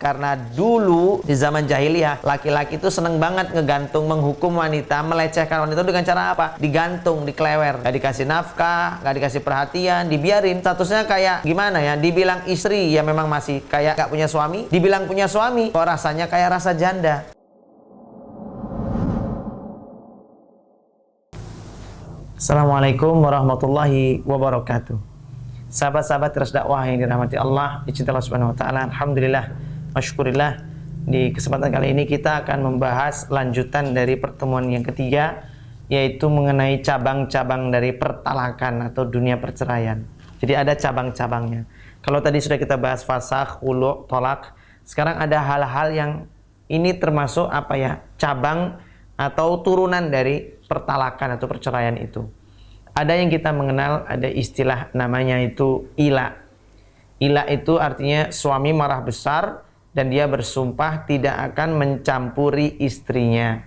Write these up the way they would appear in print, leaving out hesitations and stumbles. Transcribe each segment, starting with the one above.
Karena dulu di zaman jahiliyah, laki-laki itu seneng banget ngegantung, menghukum wanita, melecehkan wanita dengan cara apa? Digantung, diklewer, gak dikasih nafkah, gak dikasih perhatian, dibiarin. Statusnya kayak gimana ya? Dibilang istri ya memang masih kayak gak punya suami, dibilang punya suami kok rasanya kayak rasa janda. Assalamualaikum warahmatullahi wabarakatuh. Sahabat-sahabat terus dakwah yang dirahmati Allah, dicintai Allah Subhanahu wa taala. Alhamdulillah, masykurillah. Di kesempatan kali ini kita akan membahas lanjutan dari pertemuan yang ketiga, yaitu mengenai cabang-cabang dari pertalakan atau dunia perceraian. Jadi ada cabang-cabangnya. Kalau tadi sudah kita bahas fasakh, khulu', tolak, sekarang ada hal-hal yang ini termasuk apa ya? Cabang atau turunan dari pertalakan atau perceraian itu. Ada yang kita mengenal, ada istilah namanya itu ila. Ila itu artinya suami marah besar dan dia bersumpah tidak akan mencampuri istrinya.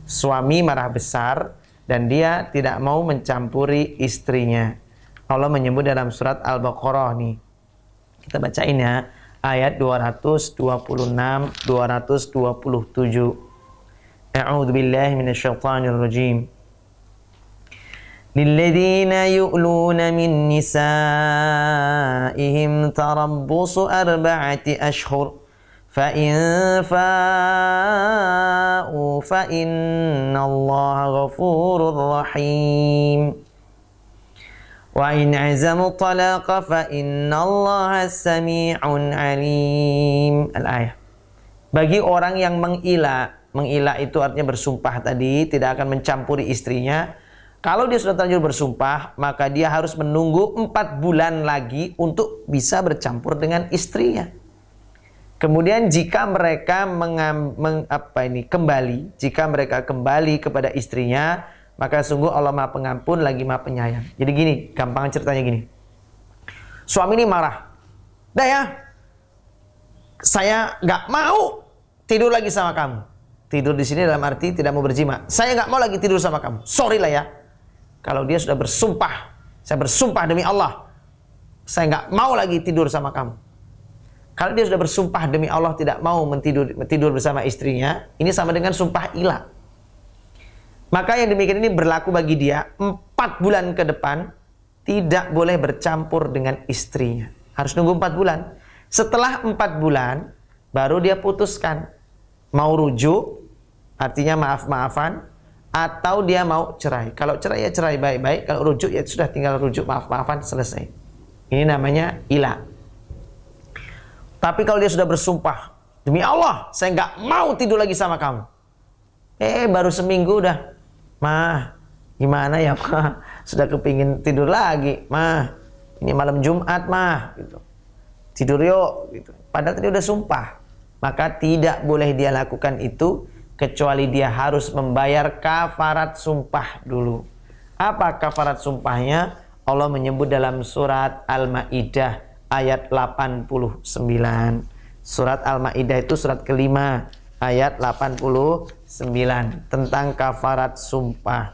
Suami marah besar dan dia tidak mau mencampuri istrinya. Allah menyebut dalam surat Al-Baqarah nih. Kita bacain ya, ayat 226, 227. A'udzu billahi minasyaitonir rajim. Lilladzina yu'luna min nisa'ihim tarabbusu arba'ati ashhur fa in fa'u fa innallaha ghafurur rahim wa in 'azamu talaqa fa innallaha sami'un 'alim. Al-ayah. Bagi orang yang mengila itu artinya bersumpah tadi tidak akan mencampuri istrinya. Kalau dia sudah terlanjur bersumpah, maka dia harus menunggu 4 bulan lagi untuk bisa bercampur dengan istrinya. Kemudian jika mereka kembali kepada istrinya, maka sungguh Allah Maha Pengampun lagi Maha Penyayang. Jadi gini, gampang ceritanya gini. Suami ini marah. Dah ya, saya nggak mau tidur lagi sama kamu. Tidur di sini dalam arti tidak mau berjima. Saya nggak mau lagi tidur sama kamu. Sorry lah ya. Kalau dia sudah bersumpah, saya bersumpah demi Allah, saya nggak mau lagi tidur sama kamu. Kalau dia sudah bersumpah demi Allah tidak mau tidur bersama istrinya, ini sama dengan sumpah ilah. Maka yang demikian ini berlaku bagi dia 4 bulan ke depan tidak boleh bercampur dengan istrinya. Harus nunggu 4 bulan. Setelah 4 bulan baru dia putuskan mau rujuk, artinya maaf-maafan, atau dia mau cerai. Kalau cerai ya cerai baik-baik, kalau rujuk ya sudah tinggal rujuk maaf-maafan, selesai. Ini namanya ilah. Tapi kalau dia sudah bersumpah, demi Allah saya nggak mau tidur lagi sama kamu. Baru seminggu udah, mah gimana ya mah, sudah kepingin tidur lagi, mah ini malam Jumat mah, gitu. Tidur yuk, gitu. Padahal tadi udah sumpah. Maka tidak boleh dia lakukan itu kecuali dia harus membayar kafarat sumpah dulu. Apa kafarat sumpahnya? Allah menyebut dalam surat Al-Maidah ayat 89. Surat Al-Maidah itu surat kelima ayat 89 tentang kafarat sumpah.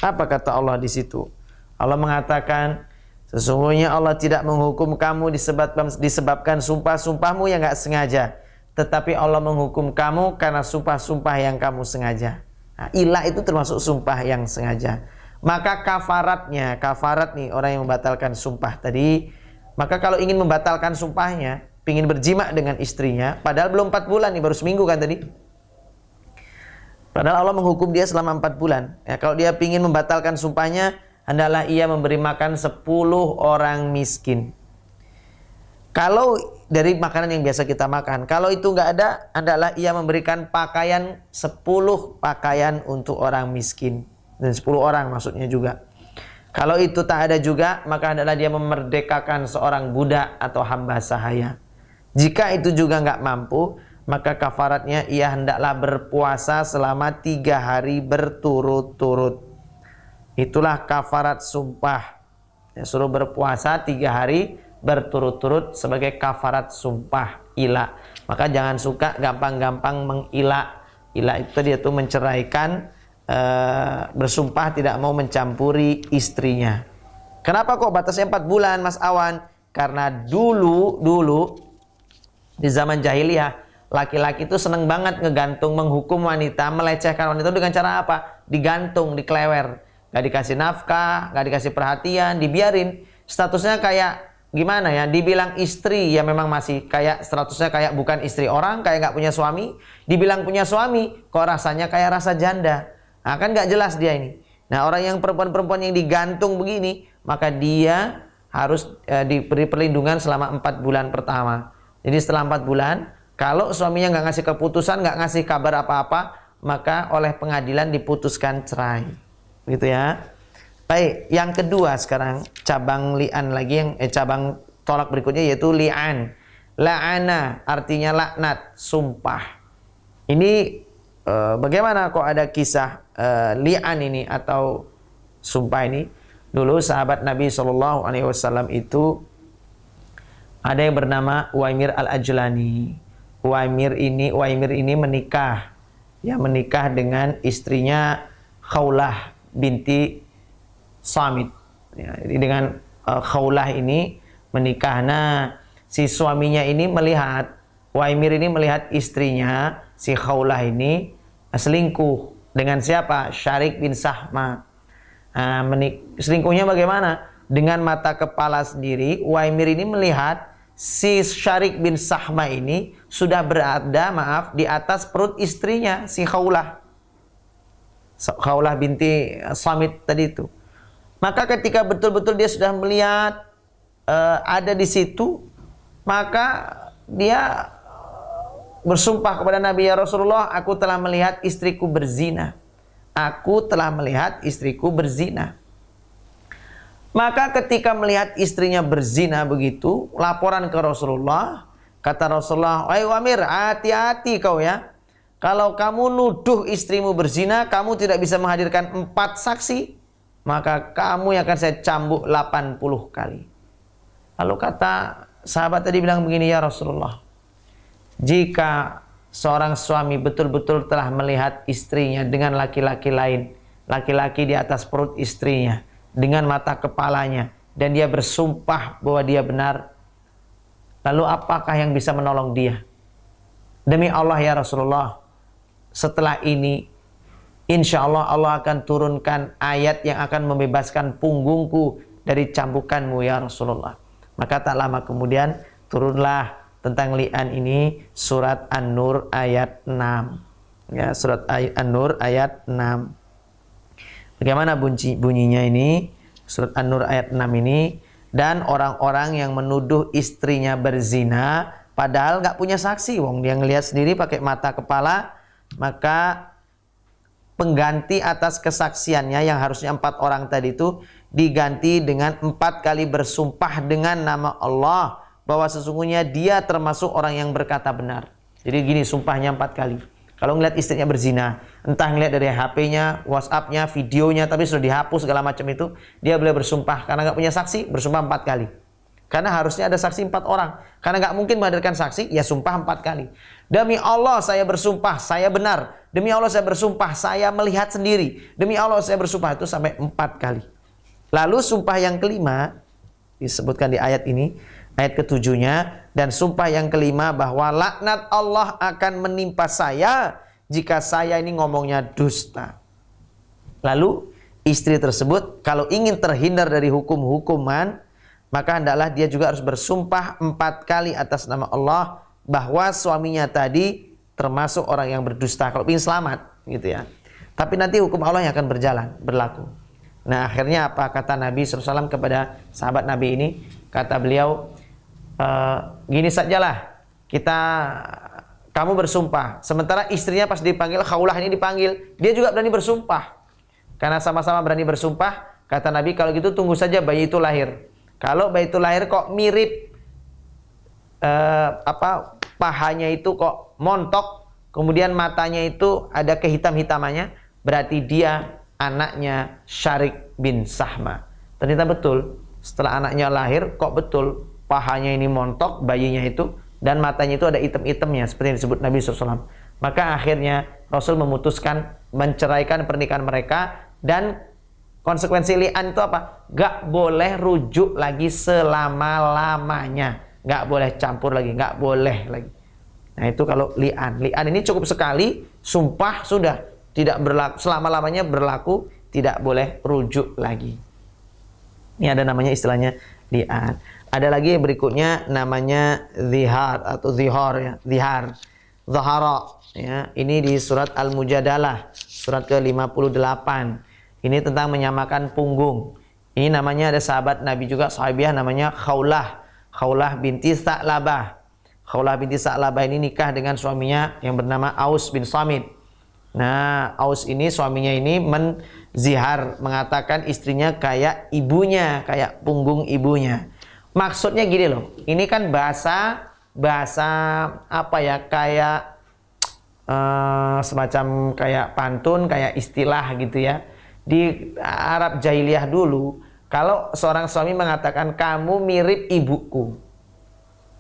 Apa kata Allah di situ? Allah mengatakan, sesungguhnya Allah tidak menghukum kamu disebabkan sumpah-sumpahmu yang gak sengaja, tetapi Allah menghukum kamu karena sumpah-sumpah yang kamu sengaja. Nah, ilah itu termasuk sumpah yang sengaja. Maka kafarat nih orang yang membatalkan sumpah tadi. Maka kalau ingin membatalkan sumpahnya, ingin berjima dengan istrinya, padahal belum 4 bulan nih, baru seminggu kan tadi. Padahal Allah menghukum dia selama 4 bulan. Ya, kalau dia ingin membatalkan sumpahnya, hendaklah ia memberi makan 10 orang miskin. Kalau dari makanan yang biasa kita makan, kalau itu nggak ada, hendaklah ia memberikan pakaian 10 pakaian untuk orang miskin. Dan 10 orang maksudnya juga. Kalau itu tak ada juga, maka hendaklah dia memerdekakan seorang budak atau hamba sahaya. Jika itu juga nggak mampu, maka kafaratnya ia hendaklah berpuasa selama 3 hari berturut-turut. Itulah kafarat sumpah. Ya, suruh berpuasa 3 hari berturut-turut sebagai kafarat sumpah ilah. Maka jangan suka gampang-gampang mengilah. Ilah itu dia tuh menceraikan, bersumpah tidak mau mencampuri istrinya. Kenapa kok batasnya 4 bulan Mas Awan? Karena dulu Di zaman jahiliyah, laki-laki itu seneng banget ngegantung, menghukum wanita, melecehkan wanita dengan cara apa? Digantung, diklewer. Gak dikasih nafkah, gak dikasih perhatian, dibiarin. Statusnya kayak gimana ya? Dibilang istri, ya memang masih kayak statusnya kayak bukan istri orang, kayak gak punya suami. Dibilang punya suami, kok rasanya kayak rasa janda. Nah, kan gak jelas dia ini. Nah, orang yang perempuan-perempuan yang digantung begini, maka dia harus diberi perlindungan selama 4 bulan pertama. Jadi setelah 4 bulan, kalau suaminya nggak ngasih keputusan, nggak ngasih kabar apa-apa, maka oleh pengadilan diputuskan cerai. Gitu ya. Baik, yang kedua sekarang cabang li'an lagi, yang cabang tolak berikutnya yaitu li'an. La'ana artinya laknat, sumpah. Ini bagaimana kok ada kisah li'an ini atau sumpah ini? Dulu sahabat Nabi SAW itu ada yang bernama Uwaimir Al-Ajlani. Uwaimir ini menikah. Ya, menikah dengan istrinya Khawlah binti Samit. Ya, jadi dengan Khawlah ini menikah. Nah, si suaminya ini melihat, Uwaimir ini melihat istrinya, si Khawlah ini selingkuh. Dengan siapa? Syarik bin Sahma. Selingkuhnya bagaimana? Dengan mata kepala sendiri, Uwaimir ini melihat si Syarik bin Sahma ini sudah berada, di atas perut istrinya, si Khawlah. Khawlah binti Samit tadi itu. Maka ketika betul-betul dia sudah melihat ada di situ, maka dia bersumpah kepada Nabi, ya Rasulullah, aku telah melihat istriku berzina. Aku telah melihat istriku berzina. Maka ketika melihat istrinya berzina begitu, laporan ke Rasulullah. Kata Rasulullah, "Wahai Uwaimir, hati-hati kau ya. Kalau kamu nuduh istrimu berzina, kamu tidak bisa menghadirkan 4 saksi, maka kamu yang akan saya cambuk 80 kali." Lalu kata sahabat tadi bilang begini, "Ya Rasulullah, jika seorang suami betul-betul telah melihat istrinya dengan laki-laki lain, laki-laki di atas perut istrinya, dengan mata kepalanya, dan dia bersumpah bahwa dia benar, lalu apakah yang bisa menolong dia? Demi Allah ya Rasulullah, setelah ini insya Allah Allah akan turunkan ayat yang akan membebaskan punggungku dari cambukanmu ya Rasulullah." Maka tak lama kemudian turunlah tentang li'an ini surat An-Nur ayat 6. Ya, surat An-Nur ayat 6. Bagaimana bunyinya ini? Surat An-Nur ayat 6 ini. Dan orang-orang yang menuduh istrinya berzina, padahal nggak punya saksi, wong dia ngelihat sendiri pakai mata kepala, maka pengganti atas kesaksiannya yang harusnya 4 orang tadi itu diganti dengan 4 kali bersumpah dengan nama Allah bahwa sesungguhnya dia termasuk orang yang berkata benar. Jadi gini sumpahnya 4 kali. Kalau ngeliat istrinya berzina, entah ngeliat dari HP-nya, WhatsApp-nya, videonya, tapi sudah dihapus segala macam itu, dia boleh bersumpah. Karena nggak punya saksi, bersumpah 4 kali. Karena harusnya ada saksi 4 orang. Karena nggak mungkin menghadirkan saksi, ya sumpah 4 kali. Demi Allah saya bersumpah, saya benar. Demi Allah saya bersumpah, saya melihat sendiri. Demi Allah saya bersumpah, itu sampai 4 kali. Lalu sumpah yang kelima, disebutkan di ayat ini, ayat ketujuhnya, dan sumpah yang kelima bahwa laknat Allah akan menimpa saya jika saya ini ngomongnya dusta. Lalu istri tersebut kalau ingin terhindar dari hukum-hukuman, maka hendaklah dia juga harus bersumpah 4 kali atas nama Allah bahwa suaminya tadi termasuk orang yang berdusta. Kalau ingin selamat gitu ya. Tapi nanti hukum Allah yang akan berlaku. Nah akhirnya apa kata Nabi SAW kepada sahabat Nabi ini? Kata beliau, gini sajalah, kamu bersumpah. Sementara istrinya pas dipanggil, Khawlah ini dipanggil, dia juga berani bersumpah. Karena sama-sama berani bersumpah, kata Nabi, kalau gitu tunggu saja bayi itu lahir. Kalau bayi itu lahir kok mirip, pahanya itu kok montok, kemudian matanya itu ada kehitam-hitamannya, berarti dia anaknya Syarik bin Sahma. Ternyata betul, setelah anaknya lahir, kok betul pahanya ini montok, bayinya itu, dan matanya itu ada item-itemnya, seperti yang disebut Nabi SAW. Maka akhirnya Rasul memutuskan menceraikan pernikahan mereka, dan konsekuensi li'an itu apa? Gak boleh rujuk lagi selama-lamanya. nggak boleh campur lagi, nggak boleh lagi. Nah itu kalau li'an. Li'an ini cukup sekali, sumpah sudah tidak berlaku, selama-lamanya berlaku, tidak boleh rujuk lagi. Ini ada namanya istilahnya li'an. Ada lagi berikutnya namanya zihar atau zihar ya, zihar. Zahara ya. Ini di surat Al-Mujadalah, surat ke-58. Ini tentang menyamakan punggung. Ini namanya ada sahabat Nabi juga, sahabiah namanya Khawlah. Khawlah binti Sa'labah. Khawlah binti Sa'labah ini nikah dengan suaminya yang bernama Aus bin Samit. Nah, Aus ini suaminya ini menzihar, mengatakan istrinya kayak ibunya, kayak punggung ibunya. Maksudnya gini loh, ini kan bahasa apa ya, kayak semacam kayak pantun, kayak istilah gitu ya. Di Arab jahiliyah dulu, kalau seorang suami mengatakan kamu mirip ibuku,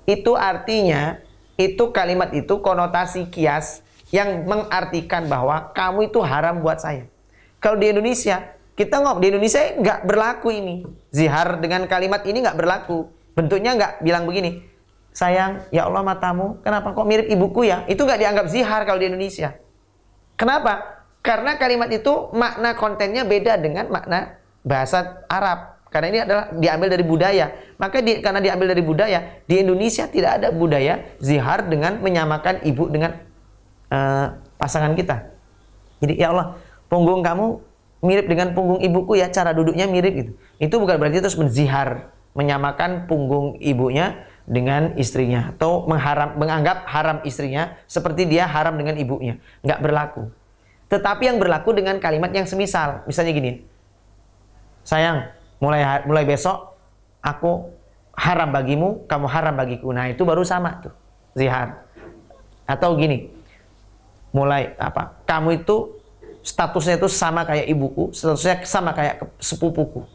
itu artinya, itu kalimat itu konotasi kias yang mengartikan bahwa kamu itu haram buat saya. Kalau di Indonesia, kita ngomong di Indonesia nggak berlaku ini. Zihar dengan kalimat ini nggak berlaku. Bentuknya nggak bilang begini, sayang, ya Allah matamu, kenapa kok mirip ibuku ya? Itu nggak dianggap zihar kalau di Indonesia. Kenapa? Karena kalimat itu makna kontennya beda dengan makna bahasa Arab. Karena ini adalah diambil dari budaya. Maka karena diambil dari budaya, di Indonesia tidak ada budaya zihar dengan menyamakan ibu dengan pasangan kita. Jadi ya Allah, punggung kamu mirip dengan punggung ibuku ya, cara duduknya mirip gitu. Itu bukan berarti terus menzihar, menyamakan punggung ibunya dengan istrinya, atau menganggap haram istrinya seperti dia haram dengan ibunya. Nggak berlaku. Tetapi yang berlaku dengan kalimat yang semisal, misalnya gini, sayang, mulai besok aku haram bagimu, kamu haram bagiku. Nah itu baru sama tuh, zihar. Atau gini, kamu itu statusnya itu sama kayak ibuku, statusnya sama kayak sepupuku.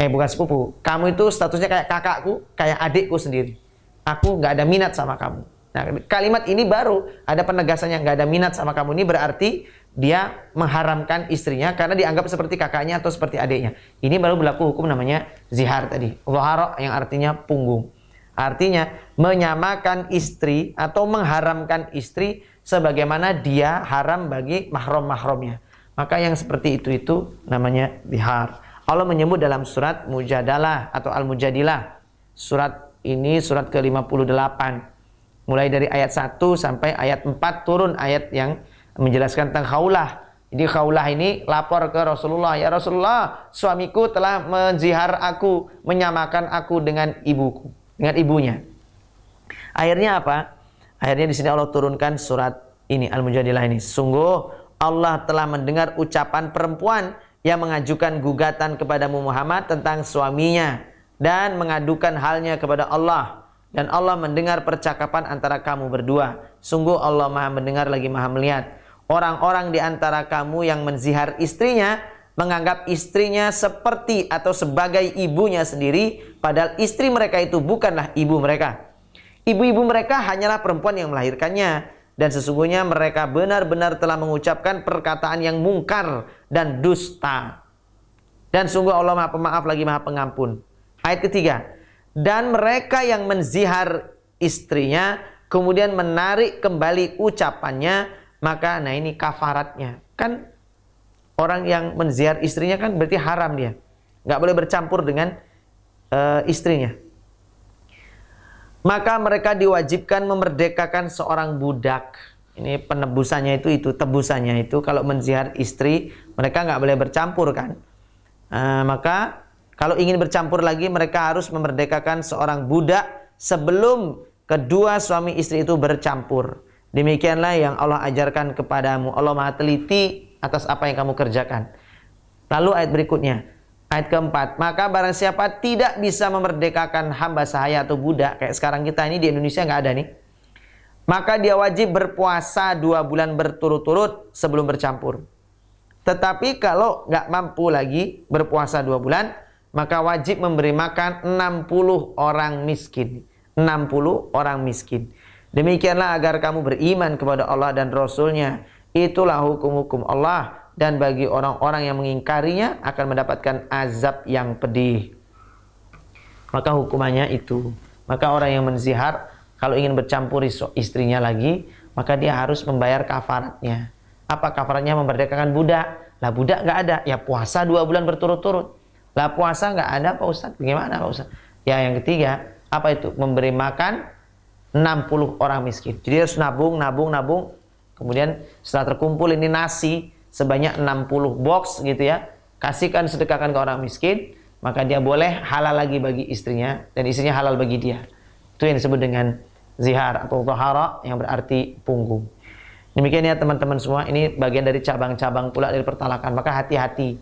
Bukan sepupu, kamu itu statusnya kayak kakakku, kayak adikku sendiri. Aku nggak ada minat sama kamu. Nah, kalimat ini baru ada penegasannya, nggak ada minat sama kamu. Ini berarti dia mengharamkan istrinya karena dianggap seperti kakaknya atau seperti adiknya. Ini baru berlaku hukum namanya zihar tadi. Zahara yang artinya punggung. Artinya menyamakan istri atau mengharamkan istri sebagaimana dia haram bagi mahram-mahramnya. Maka yang seperti itu namanya zihar. Allah menyebut dalam surat Mujadalah atau Al-Mujadilah. Surat ini surat ke-58. Mulai dari ayat 1 sampai ayat 4 turun ayat yang menjelaskan tentang khaulah. Jadi khaulah ini lapor ke Rasulullah, ya Rasulullah, suamiku telah menzihar aku, menyamakan aku dengan ibuku, dengan ibunya. Akhirnya apa? Akhirnya di sini Allah turunkan surat ini Al-Mujadilah ini. Sungguh Allah telah mendengar ucapan perempuan yang mengajukan gugatan kepadamu Muhammad tentang suaminya dan mengadukan halnya kepada Allah. Dan Allah mendengar percakapan antara kamu berdua. Sungguh Allah Maha mendengar lagi Maha melihat. Orang-orang di antara kamu yang menzihar istrinya menganggap istrinya seperti atau sebagai ibunya sendiri, padahal istri mereka itu bukanlah ibu mereka. Ibu-ibu mereka hanyalah perempuan yang melahirkannya, dan sesungguhnya mereka benar-benar telah mengucapkan perkataan yang mungkar dan dusta. Dan sungguh Allah Maha Pemaaf lagi Maha Pengampun. Ayat ketiga. Dan mereka yang menzihar istrinya kemudian menarik kembali ucapannya, maka nah ini kafaratnya. Kan orang yang menzihar istrinya kan berarti haram dia. Nggak boleh bercampur dengan istrinya. Maka mereka diwajibkan memerdekakan seorang budak. Ini penebusannya itu tebusannya itu kalau menzihar istri mereka nggak boleh bercampur kan. Maka kalau ingin bercampur lagi mereka harus memerdekakan seorang budak sebelum kedua suami istri itu bercampur. Demikianlah yang Allah ajarkan kepadamu. Allah Maha teliti atas apa yang kamu kerjakan. Lalu ayat berikutnya, ayat keempat. Maka barang siapa tidak bisa memerdekakan hamba sahaya atau budak, kayak sekarang kita ini di Indonesia nggak ada nih, maka dia wajib berpuasa 2 bulan berturut-turut sebelum bercampur. Tetapi kalau nggak mampu lagi berpuasa 2 bulan, maka wajib memberi makan 60 orang miskin. 60 orang miskin. Demikianlah agar kamu beriman kepada Allah dan Rasul-Nya. Itulah hukum-hukum Allah. Dan bagi orang-orang yang mengingkarinya akan mendapatkan azab yang pedih. Maka hukumannya itu. Maka orang yang menzihar kalau ingin bercampuri istrinya lagi, maka dia harus membayar kafaratnya. Apa kafaratnya? Memerdekakan budak. Lah budak nggak ada, ya puasa 2 bulan berturut-turut. Lah puasa nggak ada Pak Ustadz, bagaimana Pak Ustadz? Ya yang ketiga, apa itu? Memberi makan 60 orang miskin. Jadi harus nabung. Kemudian setelah terkumpul ini nasi sebanyak 60 box gitu ya, kasihkan, sedekahkan ke orang miskin, maka dia boleh halal lagi bagi istrinya, dan istrinya halal bagi dia. Itu yang disebut dengan zihar atau tahara, yang berarti punggung. Demikian ya teman-teman semua, ini bagian dari cabang-cabang pula dari pertalakan. Maka hati-hati,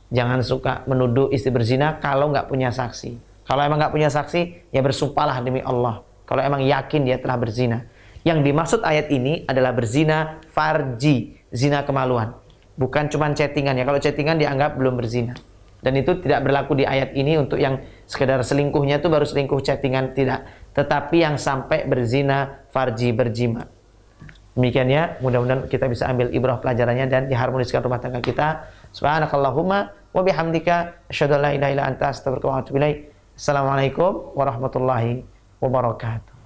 jangan suka menuduh istri berzina kalau nggak punya saksi. Kalau emang nggak punya saksi, ya bersumpahlah demi Allah. Kalau emang yakin dia telah berzina. Yang dimaksud ayat ini adalah berzina farji, zina kemaluan. Bukan cuma chattingan ya, kalau chattingan dianggap belum berzina. Dan itu tidak berlaku di ayat ini untuk yang sekedar selingkuhnya itu baru selingkuh chattingan, tidak. Tetapi yang sampai berzina farji, berjima. Demikian ya, mudah-mudahan kita bisa ambil ibrah pelajarannya dan diharmoniskan rumah tangga kita. Subhanakallahumma wa bihamdika asyhadu an la ilaha illa anta astaghfiruka wa atubu ilaik. Assalamualaikum warahmatullahi wabarakatuh.